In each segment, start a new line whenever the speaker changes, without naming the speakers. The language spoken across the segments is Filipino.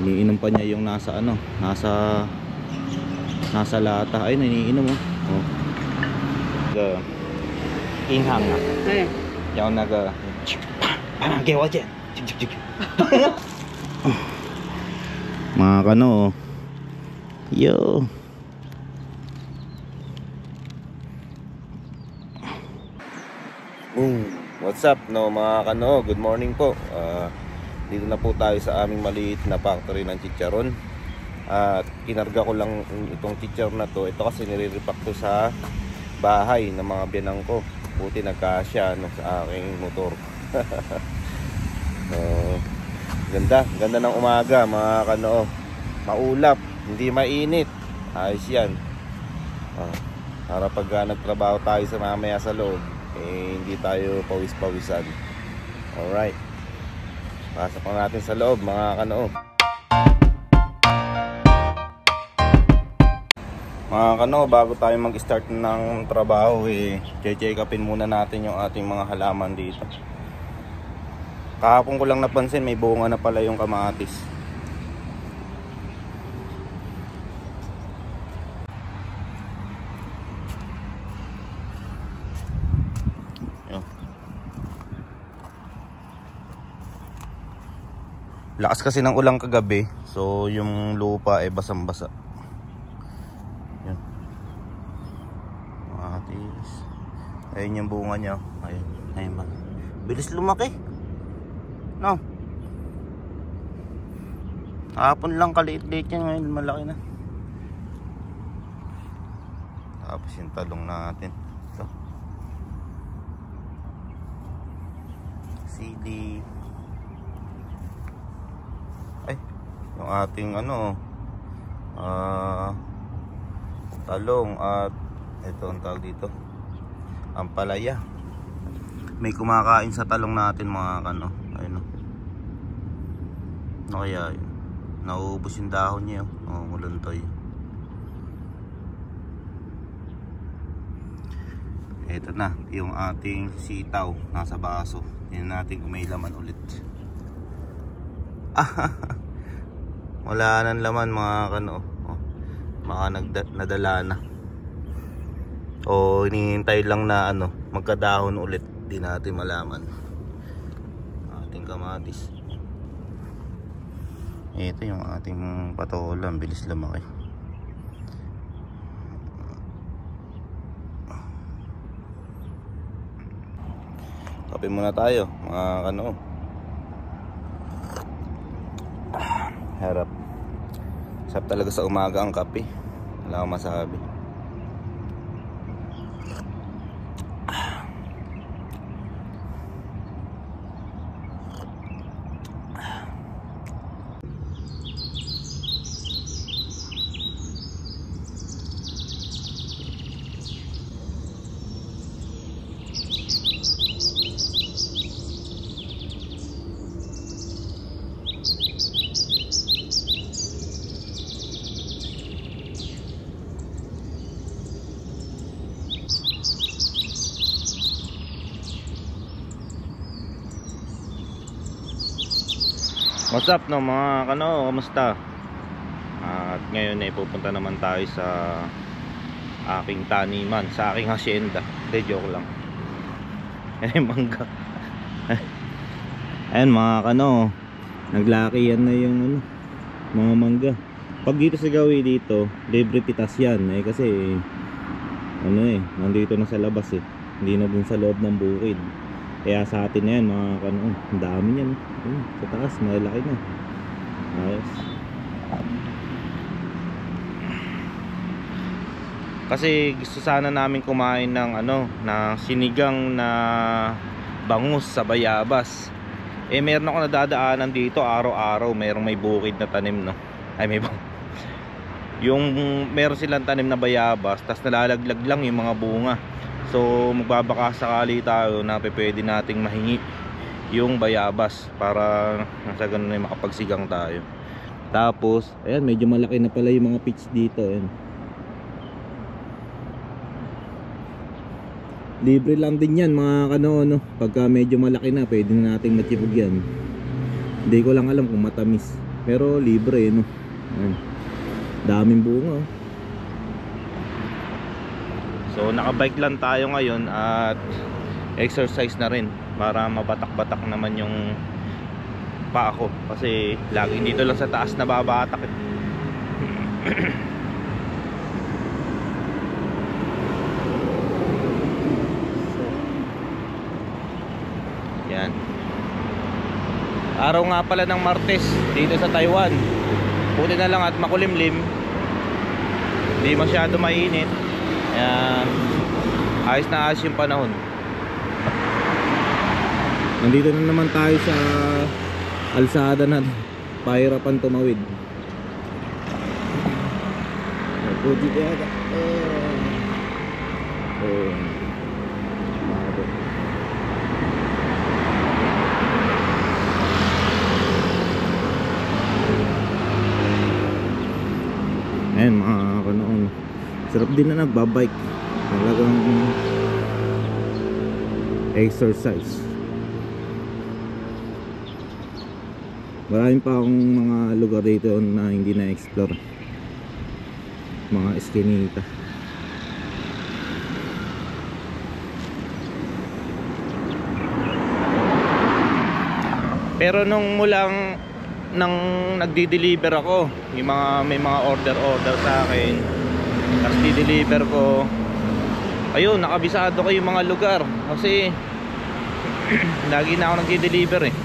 Iniinom pa niya yung nasa ano, nasa lata. Ay, iniinom mo. Oh. Inhang na. Yung naga gewa dyan. Mga kano. Yo. What's up no mga kano, good morning po. Dito na po tayo sa aming maliit na factory ng chicharon. At kinarga ko lang itong chicharon na to. Ito kasi nire-repack to sa bahay ng mga biyanang ko. Buti nagkasya no, sa aking motor. Ganda ng umaga mga kano. Maulap, hindi mainit. Ayos yan. Para pag nagtrabaho tayo sa mamaya sa loob, hindi tayo pawis-pawisan. Alright, pasok na natin sa loob mga kanoo. Mga kanoo, bago tayo mag-start ng trabaho, check upin muna natin yung ating mga halaman dito. Kahapon ko lang napansin, may bunga na pala yung kamatis. Lakas kasi ng ulang kagabi, so yung lupa ay basang-basa. Yan. Matis. Ayun yung bunga niya. Ayun ba? Bilis lumaki. No. Hapon lang kaliit-liit yan, ngayon malaki na. Tapos yung talong natin. Ito. Sili. Yung ating talong at ito ang tawag dito, ampalaya. May kumakain sa talong natin mga kano. Ayun o. Ano kaya yun? Nauubos yung dahon niya. Muluntoy. Ito na yung ating sitaw nasa baso. Tingnan natin kung may laman ulit. Wala nang laman mga kano. Nadala na. O hinihintay lang na magkadahon ulit. Di natin malaman. Ating kamatis. Ito yung ating patolang. Bilis lumaki. Kape muna tayo mga kano. Harap. Sarap talaga sa umaga ang kape. Wala akong masabi. What's up no mga kano, kamusta? At ngayon ay pupunta naman tayo sa aking taniman, sa aking hacienda. Hindi, joke lang. Mangga. Ayan mga kano, naglaki yan na yung mga mangga. Pag dito sa gawi dito, libre pitas yan kasi nandito na sa labas hindi na dun sa loob ng bukid. Kaya sa atin na yan mga kano, ang dami yan. Sa taas, malaki na. Ayos. Kasi gusto sana namin kumain ng ng sinigang na bangus sa bayabas. Meron ako nadadaanan dito araw-araw, merong may bukid na tanim meron silang tanim na bayabas, tas nalalaglag lang yung mga bunga. So magbabaka sakali tayo na pwede nating mahingi yung bayabas para nasa ganun ay makapagsigang tayo. Tapos ayan, medyo malaki na pala yung mga peach dito. Ayan. Libre lang din yan mga kano, pagka medyo malaki na pwede na nating matipog yan. Hindi ko lang alam kung matamis. Pero libre no. Ayan. Daming bunga. So nakabike lang tayo ngayon at exercise na rin para mabatak-batak naman yung pa ako kasi laging dito lang sa taas nababatak eh. Yan. Araw nga pala ng Martes dito sa Taiwan. Buti na lang at makulimlim. Hindi masyado mainit. Kaya ayos na ayos yung panahon. Nandito na naman tayo sa alsada na pahirapan tumawid. Puji kaya ayan mga kanoon. Sarap din na nagbabike. Talagang exercise. Maraming pa akong mga lugar dito na hindi na-explore. Mga eskinita. Pero nung mulang nang nagdi-deliver ako, yung may mga order sa akin, tapos di-deliver ko, ayun, nakabisado ko yung mga lugar kasi lagi na ako nagdi-deliver eh.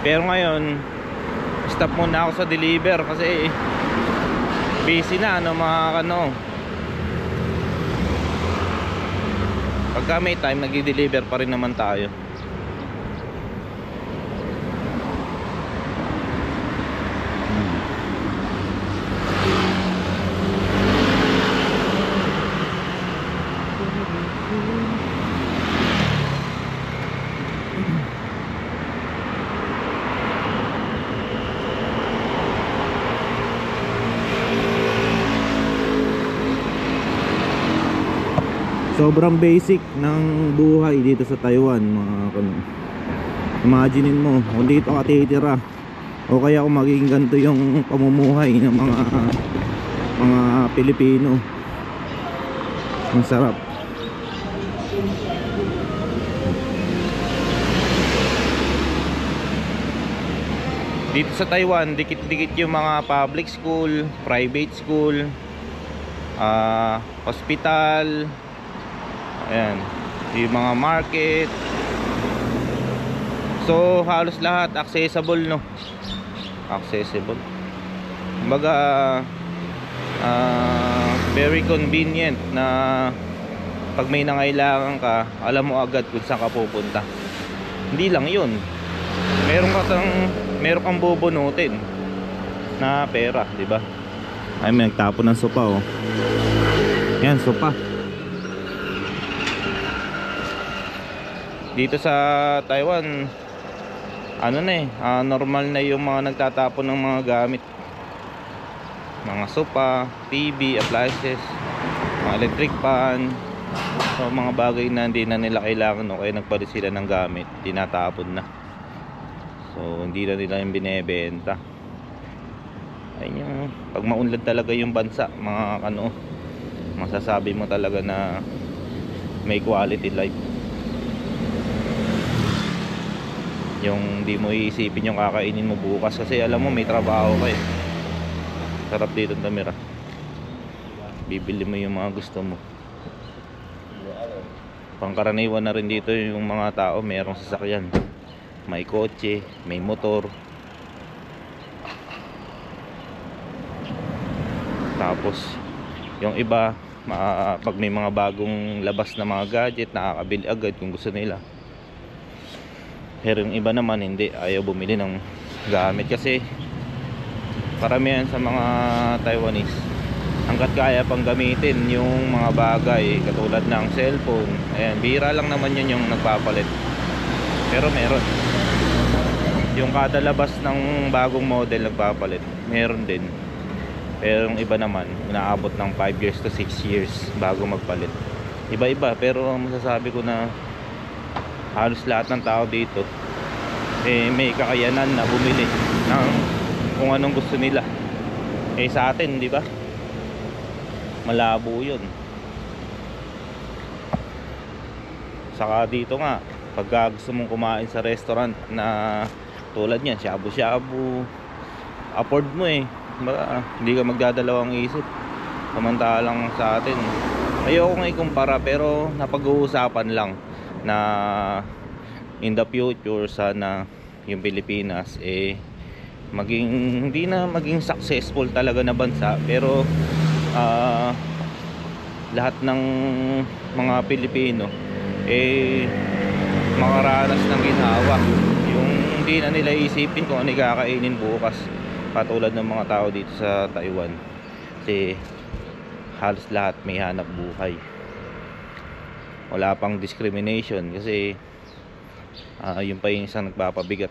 Pero ngayon stop muna ako sa deliver kasi busy na mga pagka may time nagdi-deliver pa rin naman tayo. Sobrang basic ng buhay dito sa Taiwan mga kano. Imaginein mo kung dito ka titira o kaya kung magiging ganito yung pamumuhay ng mga Pilipino. Ang sarap. Dito sa Taiwan dikit-dikit yung mga public school, private school, hospital. Ayan, yung mga market. So halos lahat accessible no. Accessible. Kumbaga very convenient na pag may nangailangan ka, alam mo agad kung saan ka pupunta. Hindi lang yun, meron kang bubunutin na pera, di ba? Ay, may nagtapon ng sopa oh. Yan, sopa. Dito sa Taiwan normal na yung mga nagtatapon ng mga gamit, mga sopa, TV, appliances, mga electric fan. So mga bagay na hindi na nila kailangan o kaya nagpalit sila ng gamit, tinatapon na. So hindi na nila yung binebenta. Ayun yung pag maunlad talaga yung bansa, mga masasabi mo talaga na may quality life. Yung di mo iisipin yung kakainin mo bukas kasi alam mo may trabaho ka eh. Sarap dito Tamira. Bibili mo yung mga gusto mo. Pangkaraniwan na rin dito yung mga tao mayroong sasakyan. May kotse, may motor. Tapos yung iba pag may mga bagong labas na mga gadget, nakakabili agad kung gusto nila. Pero yung iba naman hindi, ayaw bumili ng gamit kasi paramihan sa mga Taiwanese hanggat kaya pang gamitin yung mga bagay katulad ng cellphone. Ayan, bira lang naman yun yung nagpapalit. Pero meron yung kada labas ng bagong model nagpapalit, meron din. Pero yung iba naman inaabot ng 5 years to 6 years bago magpalit. Iba-iba, pero masasabi ko na halos lahat ng tao dito may kakayanan na bumili ng kung anong gusto nila. Eh sa atin, di ba? Malabo yun. Saka dito nga, pag gusto mong kumain sa restaurant na tulad yan, shabu-shabu, afford mo eh. Hindi ka magdadalawang isip. Samantalang sa atin, ayoko nga ikumpara, pero napag-uusapan lang na in the future sana yung Pilipinas hindi na maging successful talaga na bansa, pero lahat ng mga Pilipino makaranas ng ginhawa, yung hindi na nila isipin kung ano kakainin bukas, katulad ng mga tao dito sa Taiwan. Kasi halos lahat may hanap buhay, wala pang discrimination. Kasi yun pa yung isang nagpapabigat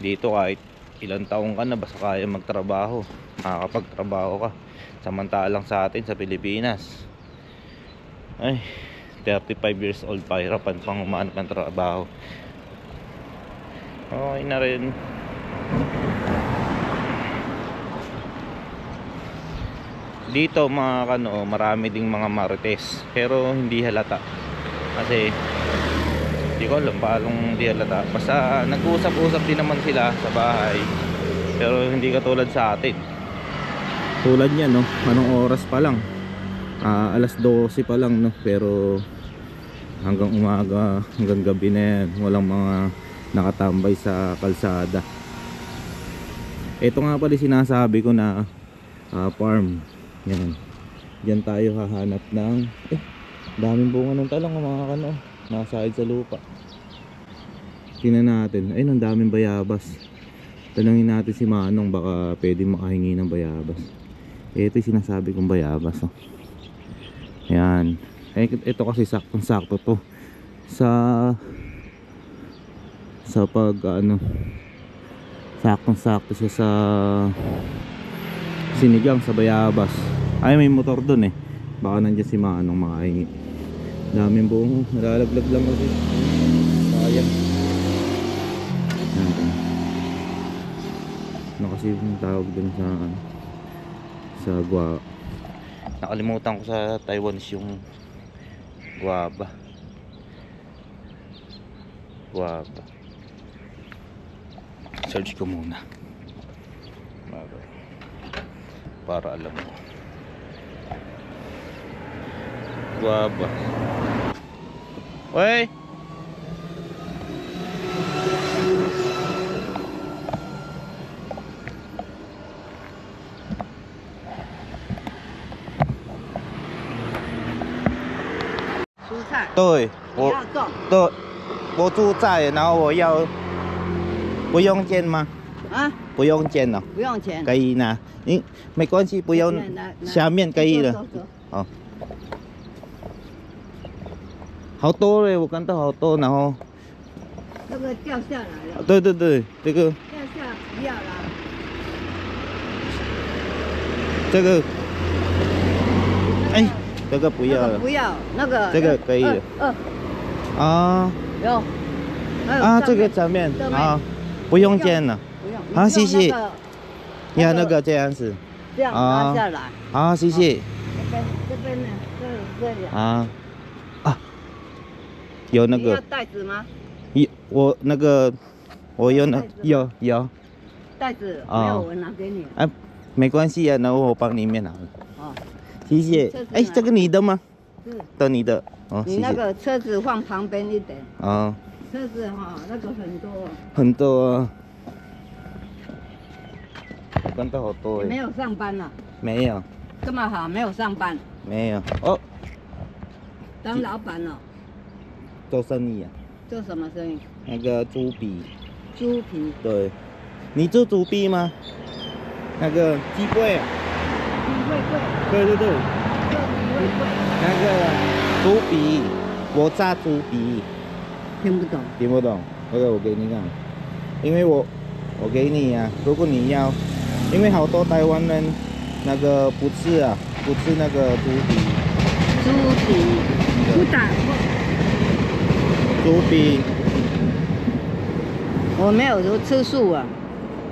dito. Kahit ilang taong ka na, basta kaya magtrabaho, makakapagtrabaho ka. Samantalang sa atin sa Pilipinas, 35 years old pa, hirapan pang umanap ng trabaho. Okay na rin. Dito marami ding mga marites, pero hindi halata. Kasi hindi ko alam paano hindi halata. Basta nag-usap-usap din naman sila sa bahay, pero hindi katulad sa atin. Tulad niyan, no? Anong oras pa lang? Alas 12 pa lang, no? Pero hanggang umaga, hanggang gabi na yan, walang mga nakatambay sa kalsada. Ito nga pala sinasabi ko na farm. Yan. Diyan tayo hahanap ng daming bunga ng talong, mga kano, nakasahid sa lupa. Tingnan natin. Ayun, ang daming bayabas. Tanungin natin si Manong, baka pwede makahingi ng bayabas. Ito yung sinasabi kong bayabas, oh. Yan. Ito kasi saktong sakto to sa pag saktong sakto siya sa sinigang sa bayabas. Ay, may motor dun baka nandiyan si Manong makahingi. Daming buong nalalaglag lang kasi sayang. Ano kasi yung tawag dun sa nakalimutan ko sa Taiwanese yung guava. Search ko muna para alam mo. Guava. Wey!对，我住在，然后我要不用钱吗？不用钱哦，
不用钱，
可以拿，没关系，不用，下面可以了。好，好多嘞，我看到好多，然后
这个掉下来了。
对对对，这个
掉下不要啦。
这个，哎，这个不要了，
不要那个，
这个可以了。啊，
有。
这个上面啊，不用钱了。好，谢谢。要那个这样子，
这样拿下来。
好，谢谢。
这边呢，这里。
有那个
要袋子吗？
我那个我有有
袋子没有，我拿给你。
没关系啊，那我帮你面拿了。谢谢。哎，这个你的吗？
是。
都你的。哦，
你那个车子放旁边一点。车子那个很多。
很多啊。我看到好多。
没有上班了？
没有。
这么好，没有上班？
没有。哦。
当老板了。
做生意啊。
做什么生意？
那个猪皮。
猪皮。
对。你做猪皮吗？那个鸡贵啊。
鸡贵贵。
对对对。那个猪皮，我炸猪皮。
听不懂。
听不懂，这个我给你看，因为我给你啊，如果你要，因为好多台湾人那个不吃那个猪皮。
猪皮不打。
猪皮。
我没有吃素啊。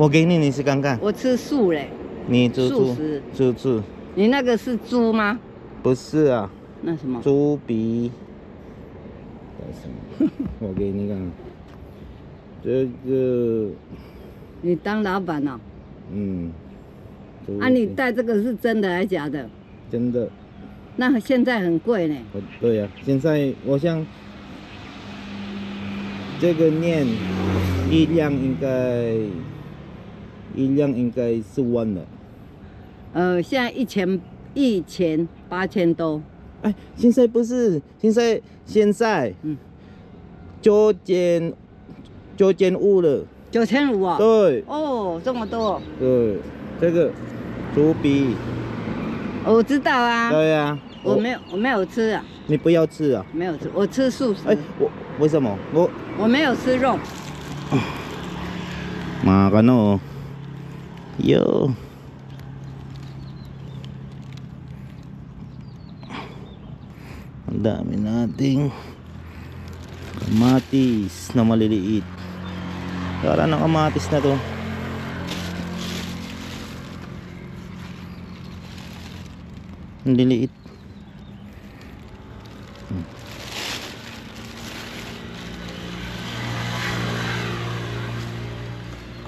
我给你，你吃看看。
我吃素嘞。
你猪
素食。
猪，
你那个是猪吗？
不是啊，
那什么？
猪鼻。我给你看，这个。
你当老板哦？
嗯。
啊，你带这个是真的还是假的？
真的。
那现在很贵呢。
对呀、现在我想这个念一辆应该4万了。
现在1800多。
哎，现在不是，现在9.5了。
9500啊？
对。
哦，这么多。
对，这个猪鼻。
我知道啊。
对呀、
我没有吃啊。
你不要吃啊？
没有吃，我吃素食。
哎，为什么？
我没有吃肉。
Mga kano, yo. Ang dami nating kamatis na maliliit. Kara ng kamatis na to. Ang liliit.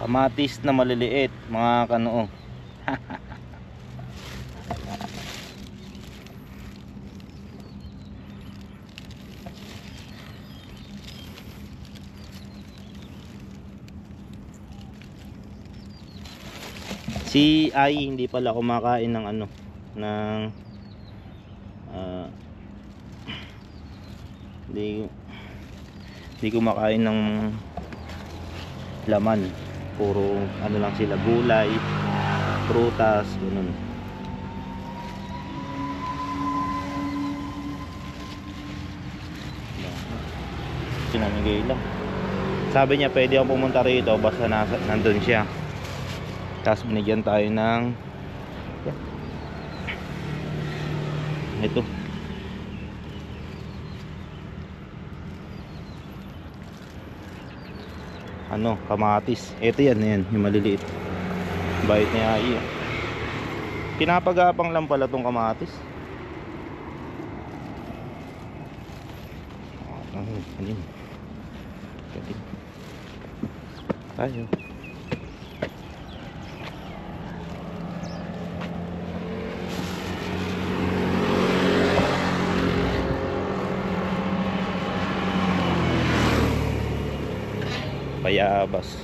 Kamatis na maliliit, mga kanoo. Si Ai hindi pala kumakain ng ano, ng hindi kumakain ng laman. Puro ano lang sila, gulay, prutas, ganun. Sinamigay lang. Sabi niya pwede akong pumunta rito basta nandun siya. Tapos binigyan tayo ng ito. Ano, kamatis. Ito yan, yung maliliit. Bait niya iya. Pinapagapang lang pala tong kamatis. Ano? Tayo. Bayabas.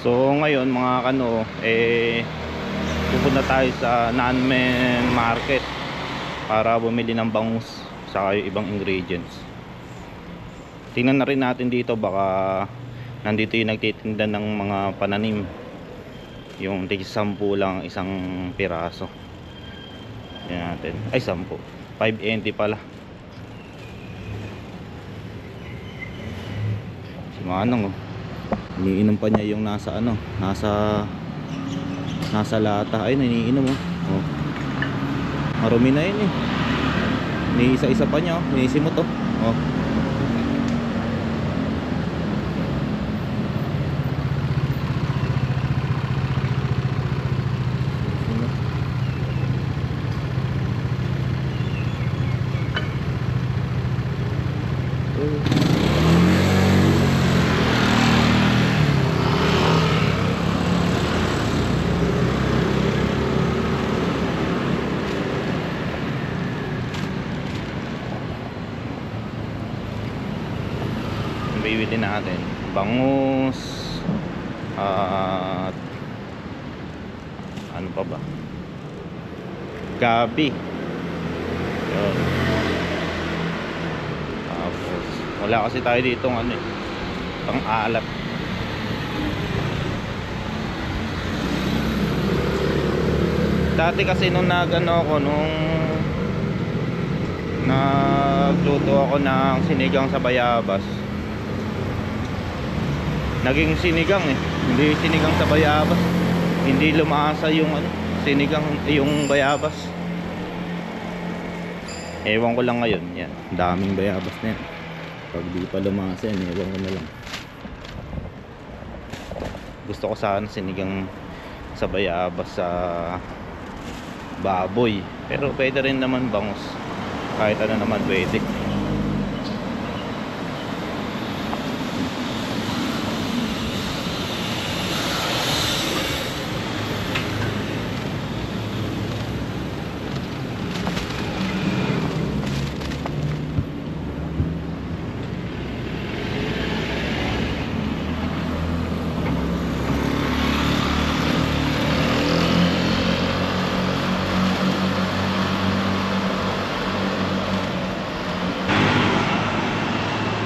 So ngayon mga kano, pupunta tayo sa Nanmen Market para bumili ng bangus sa ibang ingredients. Tingnan na rin natin dito, baka nandito yung nagtitinda ng mga pananim, yung tig 10 lang isang piraso. Yan natin, ay 10, 5.80 pala. Manong oh. Iniinom pa niya yung nasa ano, nasa lata. Ay, iniinom oh. Oh. Marumi na yun eh. Iniisa-isa pa niya oh. Inisimot oh. Oh. Bibili natin bangus at ano pa ba, gabi. Yun. Tapos wala kasi tayo dito ng ano eh, pang alat. Dati kasi nung nagluto ako ng sinigang sa bayabas, naging sinigang eh, hindi sinigang sa bayabas, hindi lumasa yung ano, sinigang, yung bayabas. Ewan ko lang ngayon, yan, daming bayabas na yan. Pag di pa lumasa yan, ewan ko na lang. Gusto ko sana sinigang sa bayabas sa baboy, pero pwede rin naman bangus, kahit ano naman pwede.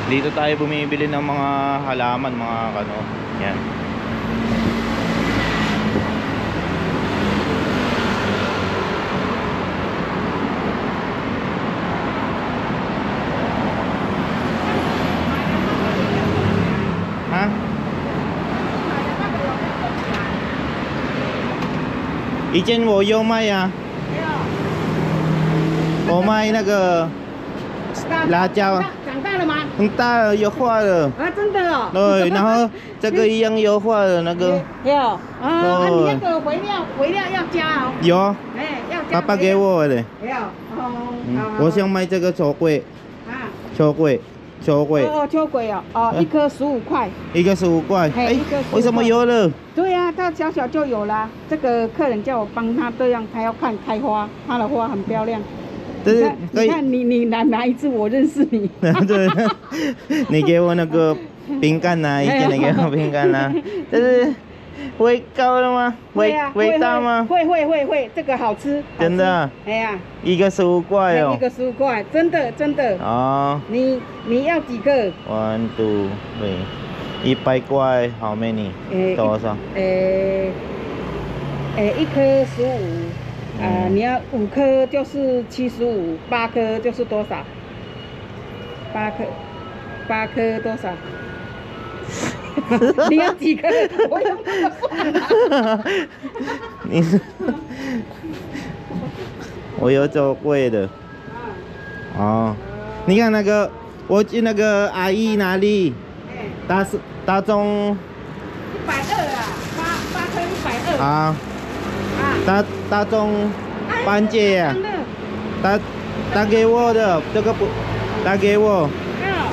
Dito tayo bumibili ng mga halaman, mga ano, yan. Ha? Ichen wo you mai啊？我卖那个辣椒。
长大了吗？
很大了，油化了。
啊，真的哦。
对，然后这个一样油化了，那个
有啊，你那个肥料要加哦。
有，
哎，要加。
爸爸给我的。
有哦。
我想买这个秋桂。
啊。
秋桂。
哦，秋桂哦，哦，一颗15块。
一个15块。
哎，一个15块。
为什么有了？
对呀，它小小就有啦。这个客人叫我帮他这样，他要看开花，他的花很漂亮。你看你哪一次我认识你？
对，你给我那个饼干呐，以前你给我饼干呐，这是味高了吗？味道吗？
会，这个好吃。
真的？
哎呀，
一个15块哦。
一个15块，真的。哦。你要几个
？1 2 3 100块，how many？多少？
一颗15。你要5颗就是75，8颗就是多少？8颗多少？你要几颗？我用这个算。
你是我有做贵的。哦，你看那个，我去那个阿姨哪里？大众。
120啊，8颗120。
啊。大众班姐呀，他给我的这个不，他给我，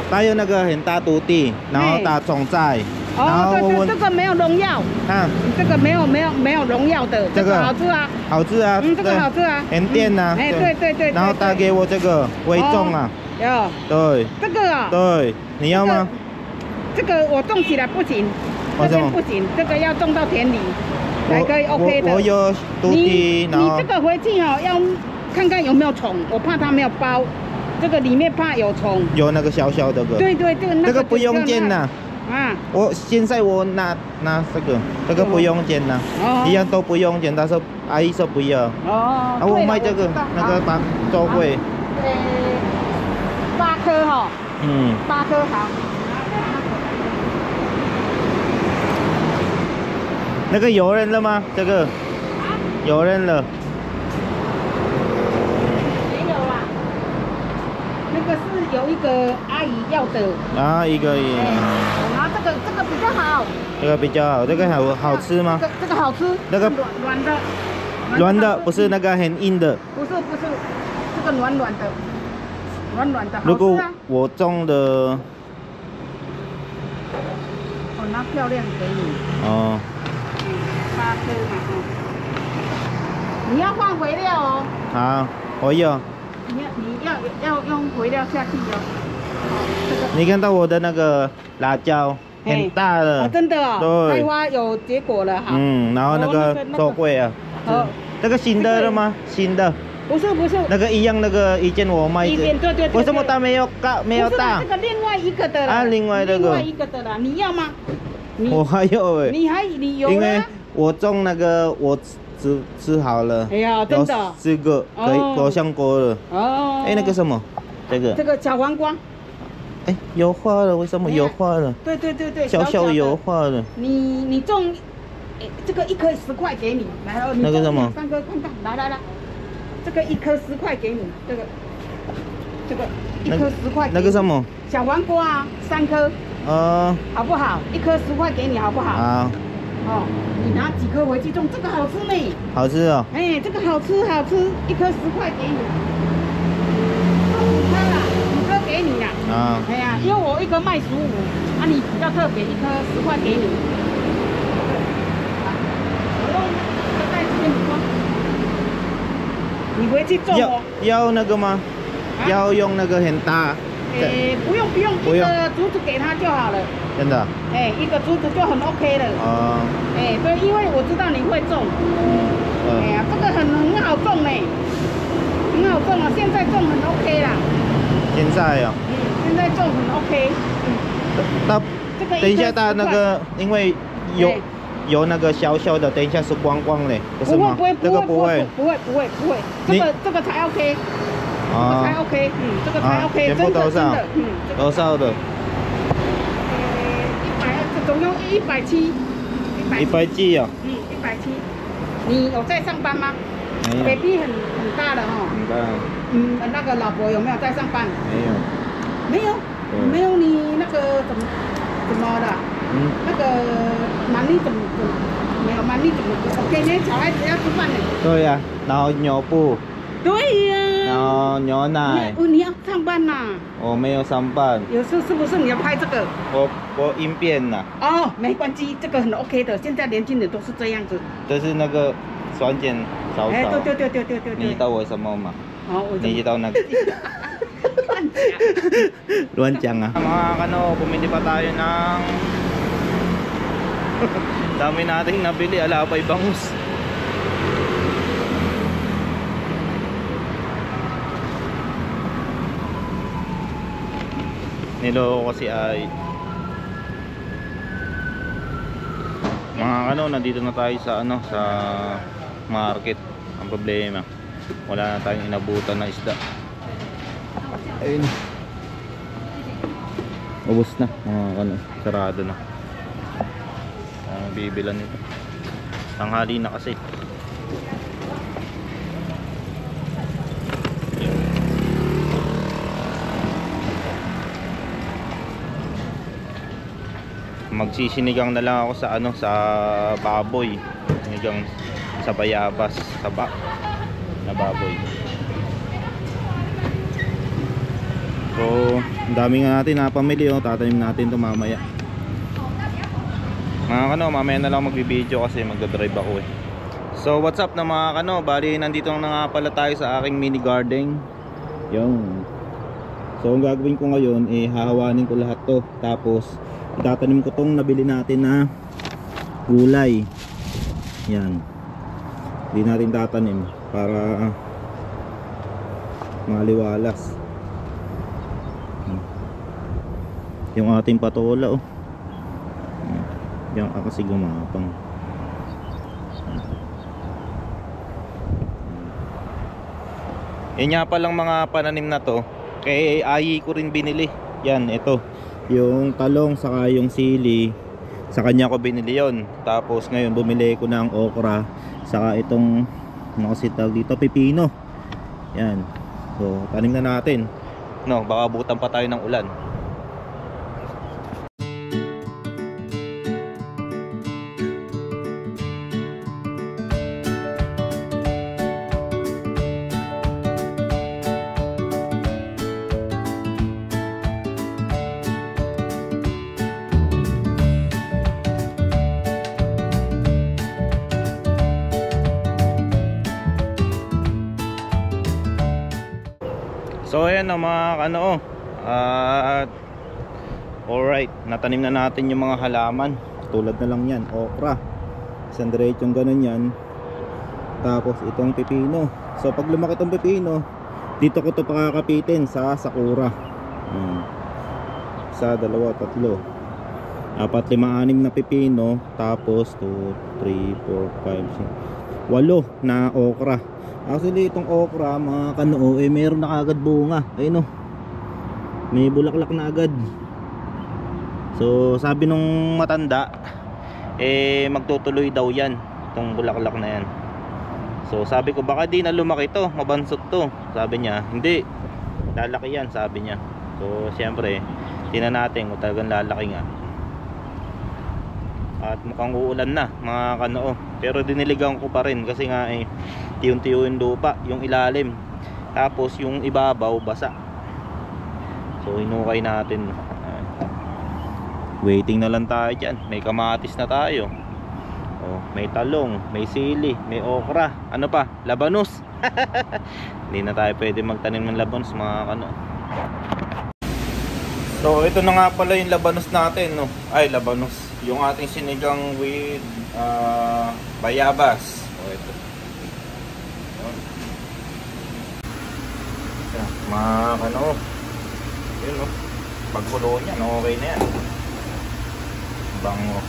他有那个很大土地，然后打种菜，然后
对，这个没有农药，
啊，这个
没有农药的，这个好吃啊，
好吃啊，
这个好吃啊，
很甜呐，
哎，对，
然后他给我这个微种啊，
有，
对，
这个啊，
对，你要吗？
这个我种起来不行，这边不行，这个要种到田里。才可以 OK 的。
我有土地，然后
你这个回去哦，要看看有没有虫，我怕它没有包，这个里面怕有虫。
有那个小小的个。
对，
这个不用剪呐。
啊。
现在我拿这个不用剪呐，一样都不用剪，但是阿姨说不要。
哦。
我卖这个那个周桂。
8颗哈。8颗好。
那个有人了吗？这个有人了。
没有啦，那个是有一个阿姨要的。
啊，一个也，
然后这个比较好。
这个比较好，这个好吃吗？
这个好吃。
那个
软的。
软的，不是那个很硬的。
不是，这个软的，软的。
如果我种的，
我拿漂亮给你。
哦。
8颗嘛，你要放肥料哦。
好，我有。
你要用肥料下去哦。这个。
你看到我的那个辣椒很大了。
真的哦。
对。
开花有结果了哈。
然后那个肉桂啊。那个新的了吗？新的。不是。那个一样，那个以前我卖的。
对。
为什么它没有大？
这个另外一个的啦。
另外一个
的啦，你要吗？
我还有哎。
你有啊？
因为我种那个我吃好了。
哎呀，真的。
这个可以勾上锅了。哦。哎，那个什么？这个
小黄瓜。
哎，油化了，为什么油化了？
对。
小油化了。
你种。这个1颗10块给你，来哦，你
那个什么
？3颗看，来，这个1颗10块给你，这个1颗10块。
那个什么？
小黄瓜啊，3颗。好不好？1颗10块给你，好不好？
好。
哦，你拿几颗回去种？这个好吃呢。好吃
哦。
哎，这个好吃，1颗10块给你。5颗啦，5颗给你啦。啊。哎呀，因为我1颗卖15，啊，你比较特别，1颗10块给你。你回去种哦。
要那个吗？要用那个很大。
不用，一个竹子给他就好了。
真的？
一个竹子就很 OK 了。哦。对，因为我知道你会种。哎呀，这个很好种呢，很好种啊，现在种很 OK 啦。现在哦。现在种很 OK。
那等一下它那个，因为有那个小小的，等一下是光光嘞，不是吗？这个不会，这个才 OK， 这个才 OK， 这个才 OK， 真的，多少的？100，总共170。170哦。170。你有在上班吗？没有。baby 很大了哈。很大。那个老婆有没有在上班？没有。没有你那个怎么了？那个蛮力怎么没有蛮力怎么？OK， 那小孩子要吃饭呢。对呀，然后尿布。对呀。然后牛奶。你要上班呐？我没有上班。有时是不是你要拍这个？我应变了。哦，没关系，这个很 OK 的。现在年轻人都是这样子。就是那个酸碱少少。对。你知道我什么吗？你知道那个？乱讲啊. Mga kano, bumili pa tayo ng dami nating nabili, alapay bangus. Niloko ko si Ay. Mga kano, nandito na tayo sa sa market. Ang problema, wala na tayong inabutan na isda. Ayun, ubos na mga sarado na ang bibilan nito. Tanghali na kasi. Magsisinigang na lang ako sa sa baboy, sinigang sa bayabas, saba na baboy. So, ang dami nga natin napamili, tatanim natin ito mamaya. Mga kano, mamaya na lang magbibideo kasi magdadrive ako eh. So, what's up na mga kano? Bali, nandito na nga pala tayo sa aking mini garden. Yung. So, ang gagawin ko ngayon, hahawanin ko lahat to. Tapos, itatanim ko tong nabili natin na gulay. Yan. Hindi natin tatanim para maliwalas. Yung ating patola yan kasi gumapang. Yan nga palang mga pananim na to, kay Ayi ko rin binili. Yan, ito yung talong saka yung sili Sa kanya ko binili yon. Tapos ngayon bumili ko ng okra, saka itong nakasitag dito, pipino. Yan. So tanim na natin. No, baka butan pa tayo ng ulan. So ayan ang mga ano, alright, natanim na natin yung mga halaman. Tulad na lang yan, okra. Isang diretsong ganun yan. Tapos itong pipino. So pag lumaki itong pipino, dito ko ito pakakapitin sa sakura. Isa, dalawa, tatlo, 4, 5, 6 na pipino. Tapos 2, 3, 4, 5, 6, 8 na okra. Actually itong okra mga kanoo meron na agad bunga. Ayun, may bulaklak na agad. So sabi nung matanda magtutuloy daw yan, itong bulaklak na yan. So sabi ko baka di na lumaki to, mabansot to. Sabi niya hindi, lalaki yan, sabi niya. So siyempre tingnan natin kung talagang lalaki nga. At mukhang uulan na mga kanoo. Pero diniligan ko pa rin kasi nga tiyong-tiyo yung lupa, yung ilalim. Tapos yung ibabaw basa. So hinukay natin. Waiting na lang tayo dyan. May kamatis na tayo. May talong, may sili, may okra. Ano pa? Labanos. Hindi na tayo pwede magtanim ng labanos mga kanoo. So ito na nga pala yung labanos natin, no? Ay, labanos. Yung ating sinigang with bayabas. Ito. Yan, mga ano. Yun, no? Pagkulo niya, no? Okay na yan. Bango.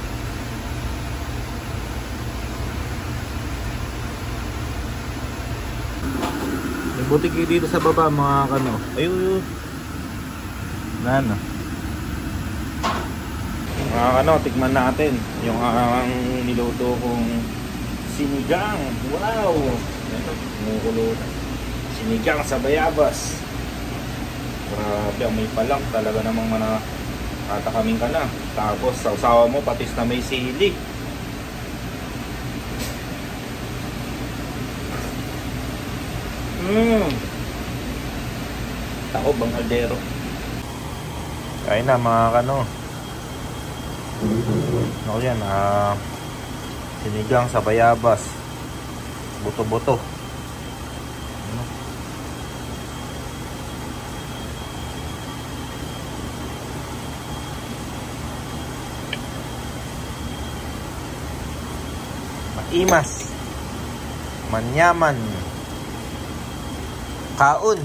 May butik dito sa baba mga kano. Ayun. Ano? Mga kano, tikman natin yung niluto kong sinigang. Wow! Kumukulo. Sinigang sa bayabas. Grabe, may palang talaga namang tatakamin ka na. Tapos sausawa mo patis na may sili. Tao bang aldero. Kain na mga kano. Ano yan, sinigang sa bayabas, buto-buto. Maimas, manyaman, kaon.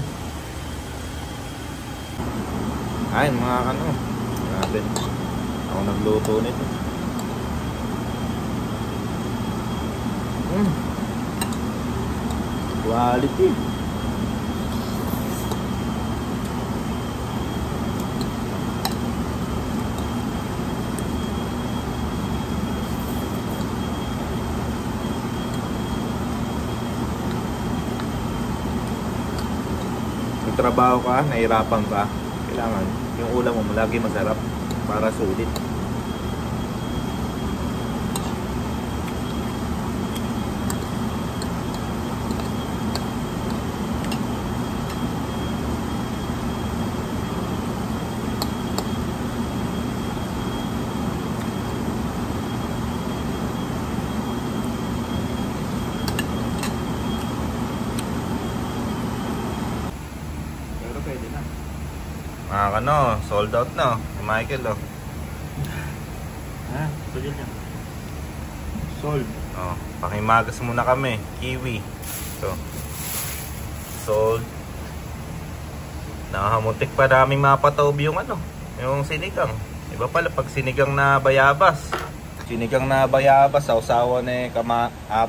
Ay mga kano, grabe, ako nagluto nito. Quality. Nagtrabaho ka, nahirapan ka, kailangan yung ulam mo lagi masarap para sulit. Mga kano, sold out na. Si Michael, oh. Sold yan. Sold. Oh, pakimagas muna kami. Kiwi. So, sold. Nakahamuntik pa daming mapataob yung ano, yung sinigang. Iba pala pag sinigang na bayabas. Sinigang na bayabas, sausawa na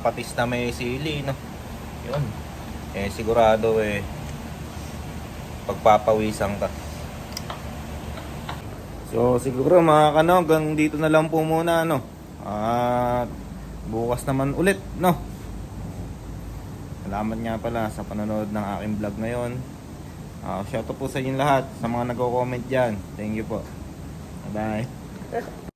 patis na may sili, no. Yun. Sigurado pagpapawisan ka. So siguro mga kanog, hanggang dito na lang po muna, no? At bukas naman ulit, no? Salamat nga pala sa panonood ng aking vlog ngayon. Shoutout po sa inyo lahat, sa mga nagko-comment dyan. Thank you po. Bye bye.